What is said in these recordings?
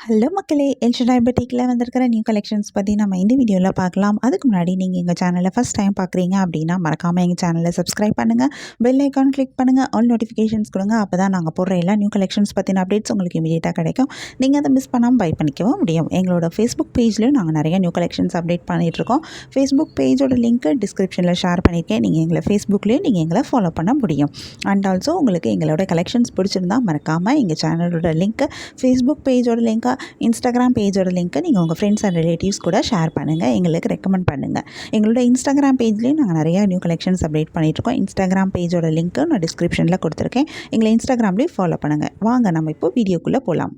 Hello மக்களே, El Shaddai பொட்டிக்கில் வந்திருக்கிற new collections பற்றி நம்ம இந்த வீடியோவில் பார்க்கலாம். அதுக்கு முன்னாடி நீங்கள் எங்கள் சேனலை ஃபஸ்ட் டைம் பார்க்குறீங்க அப்படின்னா மறக்காமல் எங்கள் சேனலை சப்ஸ்கிரைப் பண்ணுங்கள், பெல் ஐக்கான் கிளிக் பண்ணுங்கள், ஆல் நோட்டிஃபிகேஷன்ஸ் கொடுங்க. அப்போ தான் நாங்கள் போடுற எல்லா நியூ கலெக்ஷன்ஸ் பற்றின அப்டேட்ஸ் உங்களுக்கு இமீடியட்டாக கிடைக்கும். நீங்கள் அதை மிஸ் பண்ணாமல் பை பண்ணிக்கவும் முடியும். எங்களோட ஃபேஸ்புக் பேஜ்லேயும் நாங்கள் நிறைய நியூ கலெக்ஷன்ஸ் அப்டேட் பண்ணிகிட்ருக்கோம். ஃபேஸ்புக் பேஜோட லிங்க்கு டிஸ்கிரிப்ஷனில் ஷேர் பண்ணியிருக்கேன். நீங்கள் எங்களை ஃபேஸ்புக்லேயும் நீங்கள் எங்களை ஃபாலோ பண்ண முடியும். அண்ட் ஆல்சோ உங்களுக்கு எங்களோட கலெக்ஷன்ஸ் பிடிச்சிருந்தா மறக்காமல் எங்கள் சேனலோட லிங்க்கு, ஃபேஸ்புக் பேஜோட லிங்க்கை, இன்ஸ்டாகிராம் பேஜோட லிங்க்கை நீங்கள் உங்கள் ஃப்ரெண்ட்ஸ் அண்ட் ரிலேட்டிவ்ஸ் கூட ஷேர் பண்ணுங்கள், எங்களுக்கு ரெக்கமெண்ட் பண்ணுங்கள். எங்களோட இன்ஸ்டாகிராம் பேஜ்லேயும் நாங்கள் நிறையா நியூ கலெக்ஷன்ஸ் அப்டேட் பண்ணிகிட்ருக்கோம். இன்ஸ்டாகிராம் பேஜோட லிங்க்கு நான் டிஸ்கிரிப்ஷனில் கொடுத்துருக்கேன். எங்களை இன்ஸ்டாகிராம்லேயும் ஃபாலோ பண்ணுங்கள். வாங்க நம்ம இப்போ வீடியோக்குள்ளே போகலாம்.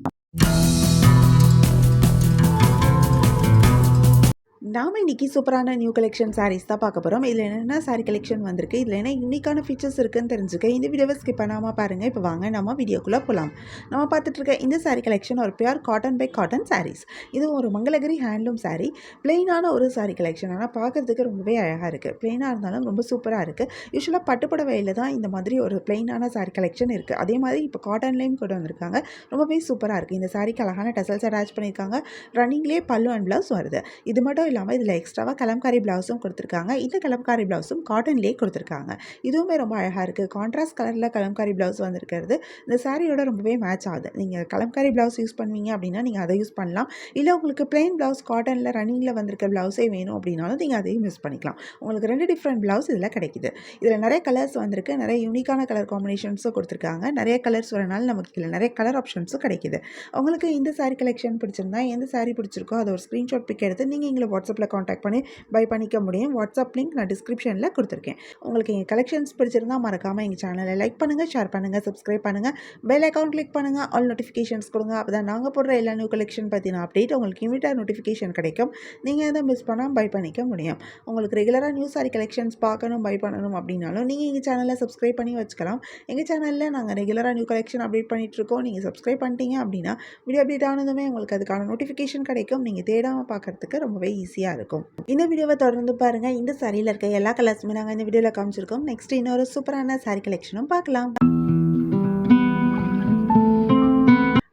நாம் இன்றைக்கி சூப்பரான நியூ கலெக்ஷன் சாரீஸ் தான் பார்க்க போகிறோம். இதில் என்னென்ன சாரீ கலெக்ஷன் வந்திருக்கு, இதில் என்ன யூனிக்கான ஃபீச்சர்ஸ் இருக்குதுன்னு தெரிஞ்சுக்க இந்த வீடியோவை ஸ்கிப் பண்ணாமல் பாருங்கள். இப்போ வாங்க நம்ம வீடியோக்குள்ளே போகலாம். நம்ம பார்த்துட்டு இருக்க இந்த சாரீ கலெக்ஷன் ஒரு pure cotton by cotton saris. இது ஒரு மங்களகிரி ஹேண்ட்லூம் சாரீ. பிளெயினான ஒரு சாரீ கலெக்ஷன், ஆனால் பார்க்குறதுக்கு ரொம்பவே அழகாக இருக்குது. பிளெயினாக இருந்தாலும் ரொம்ப சூப்பராக இருக்குது. யூஸ்வலாக பட்டுப்புடவையில் தான் இந்த மாதிரி ஒரு பிளெயினான சாரீ கலெக்ஷன் இருக்குது. அதே மாதிரி இப்போ காட்டன்லேயும் கொண்டு வந்திருக்காங்க. ரொம்பவே சூப்பராக இருக்குது. இந்த சாரீக்கு அழகான டசல்ஸ் அட்டாச் பண்ணியிருக்காங்க. ரன்னிங்லேயே பல்லு அண்ட் ப்ளவுஸ் வருது. இது மட்டும் இல்லாமல் இதில் எக்ஸ்ட்ராவாக கலம்காரி ப்ளவுஸும் கொடுத்துருக்காங்க. இந்த கலம்காரி ப்ளவுஸும் காட்டன்லேயே கொடுத்துருக்காங்க. இதுவுமே ரொம்ப அழகாக இருக்குது. கான்ட்ராஸ்ட் கலரில் கலம்காரி ப்ளவுஸ் வந்திருக்கிறது இந்த சாரியோட ரொம்பவே மேட்ச் ஆகுது. நீங்கள் கலம்காரி ப்ளவுஸ் யூஸ் பண்ணுவீங்க அப்படின்னா நீங்கள் அதை யூஸ் பண்ணலாம். இல்லை உங்களுக்கு பிளெயின் ப்ளவுஸ் காட்டனில் ரன்னிங்கில் வந்திருக்க ப்ளவுஸே வேணும் அப்படின்னாலும் நீங்கள் அதையும் யூஸ் பண்ணிக்கலாம். உங்களுக்கு 2 டிஃப்ரெண்ட் ப்ளவுஸ் இதில் கிடைக்குது. இதில் நிறைய கலர்ஸ் வந்திருக்கு. நிறைய யூனிக்கான கலர் காம்பினேஷன்ஸும் கொடுத்துருக்காங்க. நிறைய கலர்ஸ் வரனால நமக்கு இதில் நிறைய கலர் ஆப்ஷன்ஸும் கிடைக்குது. உங்களுக்கு இந்த சாரீ கலெக்ஷன் பிடிச்சிருந்தா, எந்த சாரீ பிடிச்சிருக்கோ அதை ஒரு ஸ்க்ரீன்ஷாட் பிக் எடுத்து நீங்கள் எங்களை வாட்ஸ்அப்பில் காண்டாக்ட் பண்ணி பை பண்ணிக்க முடியும். வாட்ஸ்அப் லிங்க் நான் டிஸ்கிரிப்ஷனில் கொடுத்துருக்கேன். உங்களுக்கு எங்கள் கலெக்ஷன்ஸ் பிடிச்சிருந்தால் மறக்காமல் எங்கள் சேனலை லைக் பண்ணுங்கள், ஷேர் பண்ணுங்கள், சப்ஸ்கிரைப் பண்ணுங்கள், பெல் ஐக்கான் கிளிக் பண்ணுங்கள், ஆல் நோட்டிஃபிகேஷன்ஸ் கொடுங்க. அப்போ தான் நாங்கள் போடுற எல்லா நியூ கலெக்ஷன் பற்றின அப்டேட் உங்களுக்கு இமீடியட்டாக நோட்டிஃபிகேஷன் கிடைக்கும். நீங்கள் எதை மிஸ் பண்ணால் பை பண்ணிக்க முடியும். உங்களுக்கு ரெகுலராக நியூ சாரி கலெக்ஷன்ஸ் பார்க்கணும், பை பண்ணணும் அப்படின்னாலும் நீங்கள் எங்கள் சேனலை சப்ஸ்கிரைப் பண்ணி வச்சுக்கலாம். எங்கள் சேனலில் நாங்கள் ரெகுலராக நியூ கலெக்ஷன் அப்டேட் பண்ணிகிட்ருக்கோம். நீங்கள் சப்ஸ்கிரைப் பண்ணிட்டீங்க அப்படின்னா வீடியோ அப்டேட் ஆனதுமே உங்களுக்கு அதுக்கான நோட்டிஃபிகேஷன் கிடைக்கும். நீங்கள் தேடாமல் பார்க்குறதுக்கு ரொம்பவே ஈஸியாக இருக்கும். இந்த வீடியோவை தொடர்ந்து பாருங்கள். இந்த சாரியில் இருக்க எல்லா கலர்ஸுமே நாங்கள் இந்த வீடியோவில் காமிச்சிருக்கோம். நெக்ஸ்ட் இன்னொரு சூப்பரான சாரி கலெக்ஷனும் பார்க்கலாம்.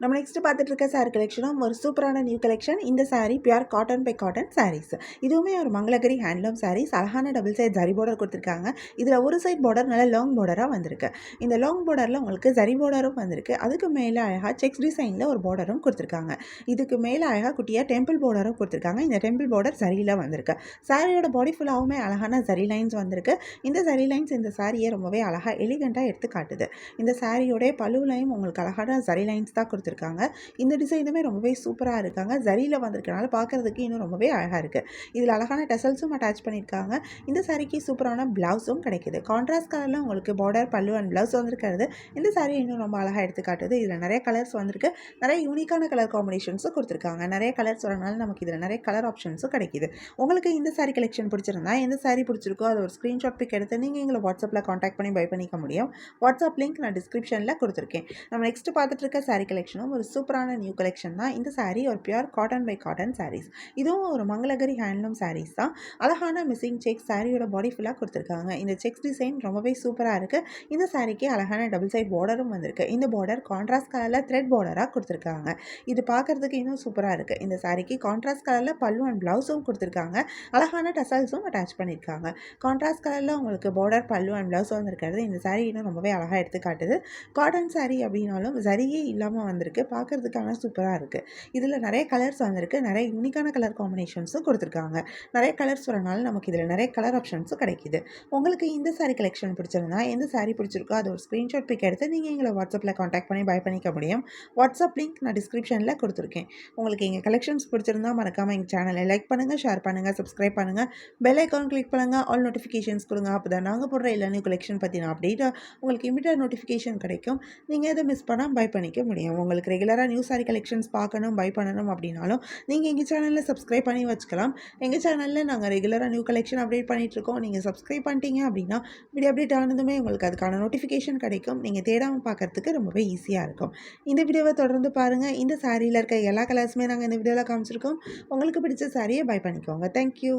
நம்ம நெக்ஸ்ட் பார்த்துட்டு இருக்க சாரி கலெக்ஷனும் ஒரு சூப்பரான நியூ கலெக்ஷன். இந்த sari pure cotton by cotton saris. இதுவுமே ஒரு மங்களகிரி ஹேண்ட்லூம் சாரீஸ். அழகான டபுள் சைட் ஜரி பார்டர் கொடுத்துருக்காங்க. இதில் ஒரு சைட் பார்டர் நல்ல லாங் பார்டராக வந்திருக்கு. இந்த லாங் பார்டரில் உங்களுக்கு ஜரி பார்டரும் வந்திருக்கு. அதுக்கு மேலே அழகாக செக்ஸ் டிசைனில் ஒரு பார்டரும் கொடுத்துருக்காங்க. இதுக்கு மேலே அழகாக குட்டியாக டெம்பிள் பார்டரும் கொடுத்துருக்காங்க. இந்த டெம்பிள் பார்டர் சரியில் வந்திருக்கு. சாரியோட பாடி ஃபுல்லாகவுமே அழகான ஜரி லைன்ஸ் வந்திருக்கு. இந்த ஜரி லைன்ஸ் இந்த சாரியை ரொம்பவே அழகாக எலிகண்ட்டாக எடுத்து காட்டுது. இந்த சாரியோடைய பல்லுலையும் உங்களுக்கு அழகான ஜரி லைன்ஸ் தான் கொடுத்துருக்காங்க. இந்த டிசைனுமே ரொம்பவே சூப்பராக இருக்காங்க. ஜரியில் வந்திருக்கனால பார்க்குறதுக்கு இன்னும் ரொம்பவே அழகாக இருக்குது. இதில் அழகான டசல்ஸும் அட்டாச் பண்ணியிருக்காங்க. இந்த சாரிக்கு சூப்பரான ப்ளவுஸும் கிடைக்குது. கான்ட்ராஸ்ட் கலரில் உங்களுக்கு பார்டர், பல்லு அண்ட் ப்ளவுஸ் வந்திருக்கிறது இந்த சாரி இன்னும் ரொம்ப அழகாக எடுத்து காட்டுது. இதில் நிறைய கலர்ஸ் வந்திருக்கு. நிறைய யூனிக்கான கலர் காம்பினேஷன்ஸும் கொடுத்துருக்காங்க. நிறைய கலர்ஸ் வரனால நமக்கு இதில் நிறைய கலர் ஆப்ஷன்ஸும் கிடைக்குது. உங்களுக்கு இந்த சாரி கலெக்ஷன் பிடிச்சிருந்தா, எந்த சாரி பிடிச்சிருக்கோ அதை ஒரு ஸ்க்ரீன்ஷாட் பிக் எடுத்து நீங்கள் எங்களை வாட்ஸ்அப்பில் காண்டாக்ட் பண்ணி பை பண்ணிக்க முடியும். வாட்ஸ்அப் லிங்க் நான் டிஸ்கிரிப்ஷனில் கொடுத்துருக்கேன். நம்ம நெக்ஸ்ட் பார்த்துட்டு இருக்க சாரி கலெக்ஷனும் ஒரு சூப்பரான நியூ கலெக்ஷன் தான். இந்த சாரீ ஒரு pure cotton by cotton saris. இதுவும் ஒரு மங்களகிரி ஹேண்ட்லூம் சாரீஸ் தான். அழகான மிஸ்ஸிங் செக்ஸ் சாரியோட பாடி ஃபுல்லாக கொடுத்துருக்காங்க. இந்த செக்ஸ் டிசைன் ரொம்பவே சூப்பராக இருக்குது. இந்த சாரிக்கு அழகான டபுள் சைட் பார்டரும் வந்திருக்கு. இந்த பார்டர் கான்ட்ராஸ்ட் கலரில் த்ரெட் பார்டராக கொடுத்துருக்காங்க. இது பார்க்குறதுக்கு இன்னும் சூப்பராக இருக்குது. இந்த சாரிக்கு கான்ட்ராஸ்ட் கலரில் பல்லு அண்ட் ப்ளவுஸும் கொடுத்துருக்காங்க. அழகான டசல்ஸும் அட்டாச் பண்ணியிருக்காங்க. கான்ட்ராஸ்ட் கலரில் உங்களுக்கு பார்டர், பல்லு அண்ட் ப்ளவுஸ் வந்திருக்கிறது இந்த சாரி இன்னும் ரொம்பவே அழகாக எடுத்து காட்டுது. காட்டன் சாரி அப்படின்னாலும் சரியே இல்லாமல் வந்திருக்கு. பார்க்குறதுக்கான சூப்பராக இருக்குது. இதில் நிறைய கலர்ஸ் வந்திருக்கு. நிறைய யூனிக்கான கலர் காம்பினேஷன்ஸும் கொடுத்துருக்காங்க. நிறைய கலர்ஸ் வரனால நமக்கு இதில் நிறைய கலர் ஆப்ஷன்ஸும் கிடைக்குது. உங்களுக்கு இந்த சாரி கலெக்ஷன் பிடிச்சிருந்தா, எந்த சாரி பிடிச்சிருக்கோ அதை ஒரு ஸ்க்ரீன்ஷாட் பிக் எடுத்து நீங்கள் எங்களை வாட்ஸ்அப்பில் காண்டாக்ட் பண்ணி பை பண்ணிக்க முடியும். வாட்ஸ்அப் லிங்க் நான் டிஸ்கிரிப்ஷனில் கொடுத்துருக்கேன். உங்களுக்கு எங்கள் கலெக்ஷன்ஸ் பிடிச்சிருந்தா மறக்காமல் எங்கள் சேனலை லைக் பண்ணுங்கள், ஷேர் பண்ணுங்கள், சப்ஸ்கிரைப் பண்ணுங்கள், பெல் ஐக்கான் கிளிக் பண்ணுங்கள், ஆல் நோட்டிஃபிகேஷன்ஸ் கொடுங்க. அப்போ தான் நாங்கள் போடுற எல்லா நியூ கலெக்ஷன் பற்றின அப்டேட் உங்களுக்கு இமீடியட் நோட்டிஃபிகேஷன் கிடைக்கும். நீங்கள் எதை மிஸ் பண்ணால் பை பண்ணிக்க முடியும். உங்களுக்கு ரெகுலராக நியூ சாரி கலெக்ஷன்ஸ் பார்க்கணும், பை பண்ணணும் அப்படின்னாலும் நீங்கள் எங்கள் சேனலில் சப்ஸ்கிரைப் பண்ணி வச்சுக்கலாம். எங்கள் சேனலில் நாங்கள் ரெகுலராக நியூ கலெக்ஷன் அப்டேட் பண்ணிகிட்ருக்கோம். நீங்கள் சப்ஸ்கிரைப் பண்ணிட்டீங்க அப்படின்னா வீடியோ அப்டேட் ஆனதுமே உங்களுக்கு அதுக்கான நோட்டிஃபிகேஷன் கிடைக்கும். நீங்கள் தேடாமல் பார்க்குறதுக்கு ரொம்பவே ஈஸியாக இருக்கும். இந்த வீடியோவை தொடர்ந்து பாருங்கள். இந்த சாரியில் இருக்க எல்லா கலர்ஸுமே நாங்கள் இந்த வீடியோவில் காமிச்சிருக்கோம். உங்களுக்கு பிடிச்ச சாரியை பை பண்ணிக்கோங்க. தேங்க்யூ.